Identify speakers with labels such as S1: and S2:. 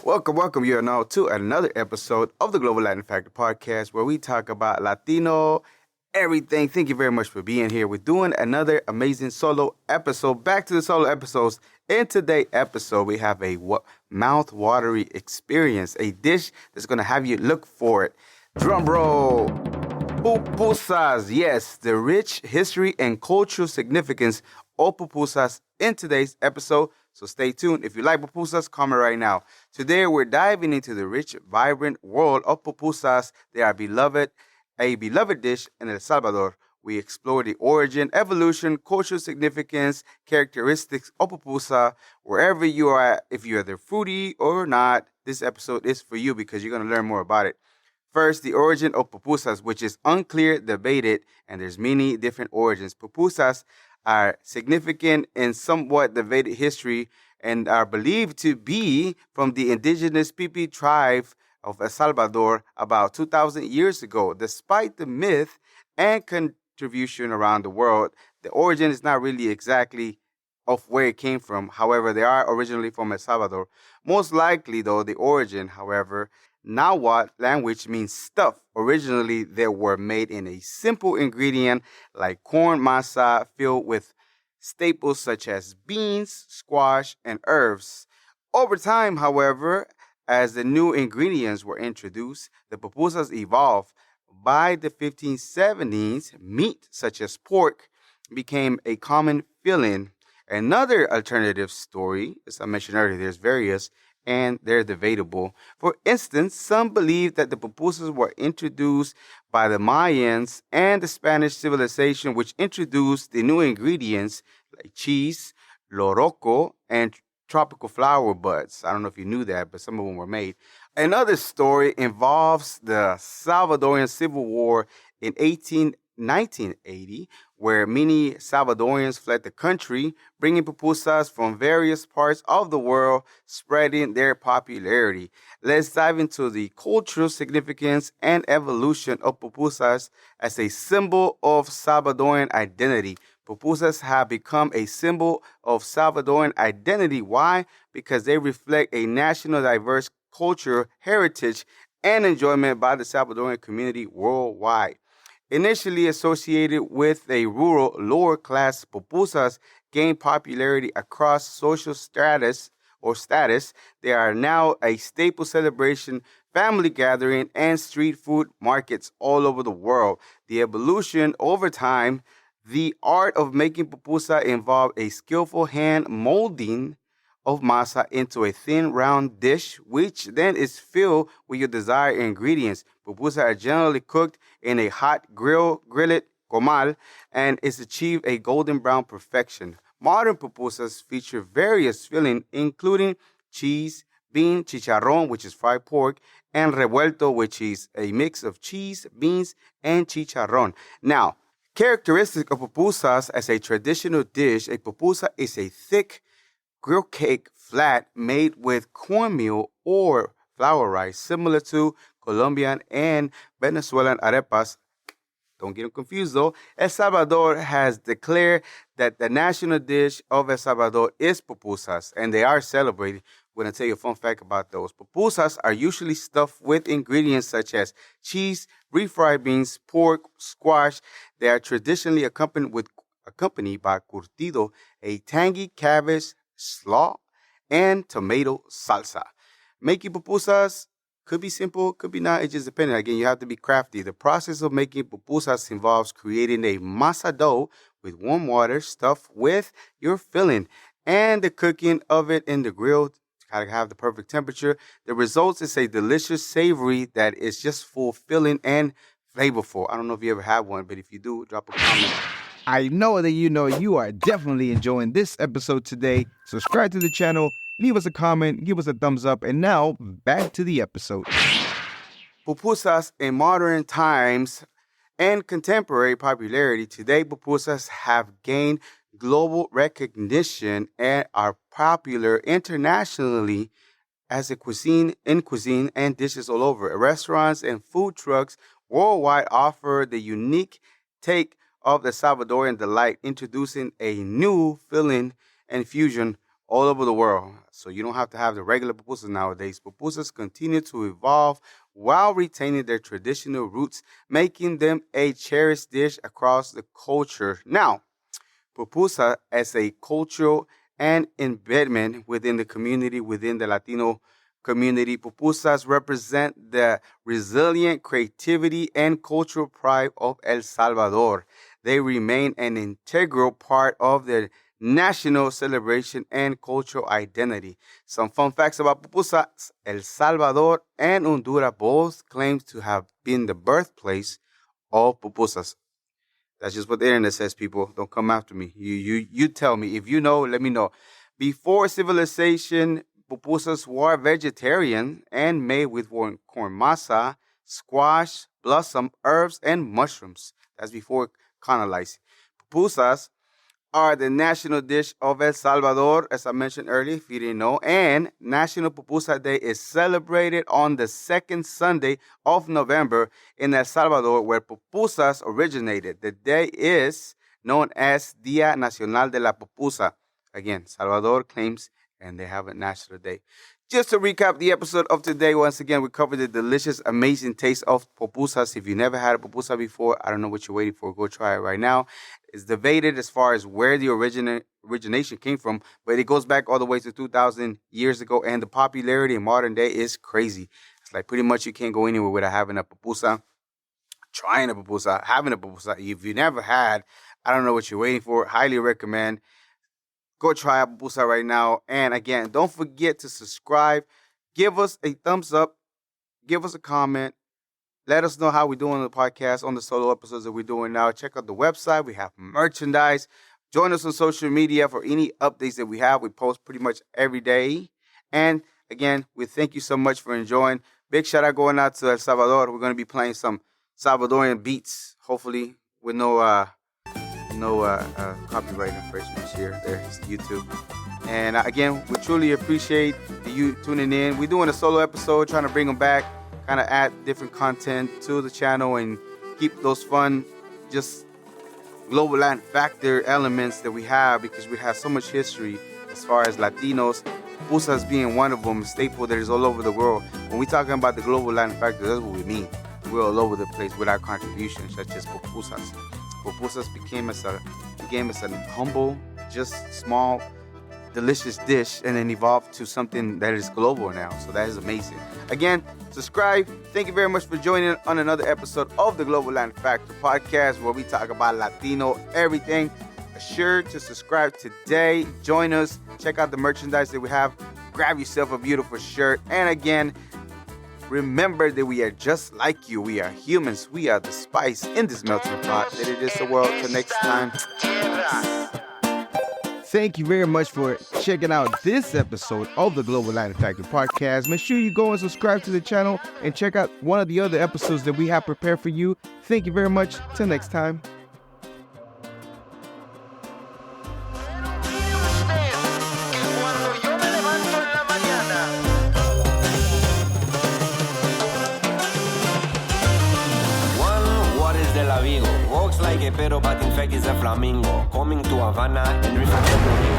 S1: Welcome. You are now to another episode of the Global Latin Factor podcast where we talk about Latino everything. Thank you very much for being here. We're doing another amazing solo episode. Back to the solo episodes. In today's episode, we have a mouth-watery experience, a dish that's going to have you look for it. Drum roll. Pupusas. Yes, the rich history and cultural significance of pupusas in today's episode. So stay tuned. If you like pupusas, comment right now. Today, we're diving into the rich, vibrant world of pupusas. They are a beloved dish in El Salvador. We explore the origin, evolution, cultural significance, characteristics of pupusa. Wherever you are at, if you're the foodie or not, this episode is for you because you're going to learn more about it. First, the origin of pupusas, which is unclear, debated, and there's many different origins. Pupusas are significant in somewhat debated history and are believed to be from the Indigenous Pipil tribe of El Salvador about 2,000 years ago. Despite the myth and contribution around the world, the origin is not really exactly of where it came from. However, they are originally from El Salvador. Most likely, though, the origin, however, Nahuatl language means stuff. Originally, they were made in a simple ingredient like corn masa filled with staples such as beans, squash, and herbs. Over time, however, as the new ingredients were introduced, the pupusas evolved. By the 1570s, meat such as pork became a common filling. Another alternative story, as I mentioned earlier, there's various, and they're debatable. For instance, some believe that the pupusas were introduced by the Mayans and the Spanish civilization, which introduced the new ingredients like cheese, loroco, and tropical flower buds. I don't know if you knew that, but some of them were made. Another story involves the Salvadoran Civil War in 1980, where many Salvadorians fled the country, bringing pupusas from various parts of the world, spreading their popularity. Let's dive into the cultural significance and evolution of pupusas as a symbol of Salvadoran identity. Pupusas have become a symbol of Salvadoran identity. Why? Because they reflect a national diverse culture, heritage, and enjoyment by the Salvadoran community worldwide. Initially associated with a rural lower class, pupusas gained popularity across social status. They are now a staple celebration, family gathering, and street food markets all over the world. The evolution over time, the art of making pupusa involved a skillful hand molding of masa into a thin, round dish, which then is filled with your desired ingredients. Pupusas are generally cooked in a hot grilled comal and is achieved a golden brown perfection. Modern pupusas feature various fillings, including cheese, bean, chicharrón, which is fried pork, and revuelto, which is a mix of cheese, beans, and chicharrón. Now, characteristic of pupusas as a traditional dish, a pupusa is a thick grilled cake flat made with cornmeal or flour rice, similar to Colombian and Venezuelan arepas. Don't get them confused though. El Salvador has declared that the national dish of El Salvador is pupusas, and they are celebrated. We're going to tell you a fun fact about those. Pupusas are usually stuffed with ingredients such as cheese, refried beans, pork, squash. They are traditionally accompanied by curtido, a tangy cabbage slaw, and tomato salsa. Making pupusas could be simple, could be not. It just depends. Again, you have to be crafty. The process of making pupusas involves creating a masa dough with warm water stuffed with your filling and the cooking of it in the grill. Gotta have the perfect temperature. The result is a delicious savory that is just fulfilling and flavorful. I don't know if you ever had one, but if you do, drop a comment.
S2: I know that you are definitely enjoying this episode today. Subscribe to the channel, leave us a comment, give us a thumbs up, and now back to the episode.
S1: Pupusas in modern times and contemporary popularity. Today, pupusas have gained global recognition and are popular internationally as a cuisine and dishes all over. Restaurants and food trucks worldwide offer the unique take of the Salvadorian delight, introducing a new filling and fusion all over the world. So you don't have to have the regular pupusas nowadays. Pupusas continue to evolve while retaining their traditional roots, making them a cherished dish across the culture. Now, pupusa as a cultural and embedment within the community, within the Latino community, pupusas represent the resilient creativity and cultural pride of El Salvador. They remain an integral part of the national celebration and cultural identity. Some fun facts about pupusas. El Salvador and Honduras both claim to have been the birthplace of pupusas. That's just what the internet says, people. Don't come after me. You tell me. If you know, let me know. Before civilization, pupusas were vegetarian and made with corn masa, squash, blossom, herbs, and mushrooms. That's before colonizing. Pupusas are the national dish of El Salvador, as I mentioned earlier, if you didn't know. And National Pupusa Day is celebrated on the second Sunday of November in El Salvador, where pupusas originated. The day is known as Día Nacional de la Pupusa. Again, Salvador claims, and they have a national day. Just to recap the episode of today, once again, we covered the delicious, amazing taste of pupusas. If you never had a pupusa before, I don't know what you're waiting for. Go try it right now. It's debated as far as where the origination came from, but it goes back all the way to 2,000 years ago, and the popularity in modern day is crazy. It's like pretty much you can't go anywhere without having a pupusa, trying a pupusa, having a pupusa. If you never had, I don't know what you're waiting for. Highly recommend. Go try a pupusa right now. And again, don't forget to subscribe. Give us a thumbs up. Give us a comment. Let us know how we're doing on the podcast, on the solo episodes that we're doing now. Check out the website. We have merchandise. Join us on social media for any updates that we have. We post pretty much every day. And again, we thank you so much for enjoying. Big shout out going out to El Salvador. We're going to be playing some Salvadorian beats, hopefully with no copyright infringements here. There's YouTube. And again, we truly appreciate you tuning in. We're doing a solo episode, trying to bring them back, kind of add different content to the channel and keep those fun, just global Latin factor elements that we have, because we have so much history as far as Latinos, pupusas being one of them, a staple that is all over the world. When we're talking about the global Latin factor, that's what we mean. We're all over the place with our contributions, such as pupusas. Pupusas became as a humble, just small, delicious dish, and then evolved to something that is global now. So that is amazing. Again, subscribe. Thank you very much for joining on another episode of the Global Latin Factor podcast, where we talk about Latino everything. Be sure to subscribe today. Join us. Check out the merchandise that we have. Grab yourself a beautiful shirt. And again, remember that we are just like you. We are humans. We are the spice in this melting pot that it is the world. Till next time.
S2: Thank you very much for checking out this episode of the Global Latin Factor podcast. Make sure you go and subscribe to the channel and check out one of the other episodes that we have prepared for you. Thank you very much. Till next time.
S3: Walks like a pero but in fact is a flamingo. Coming to Havana and reflecting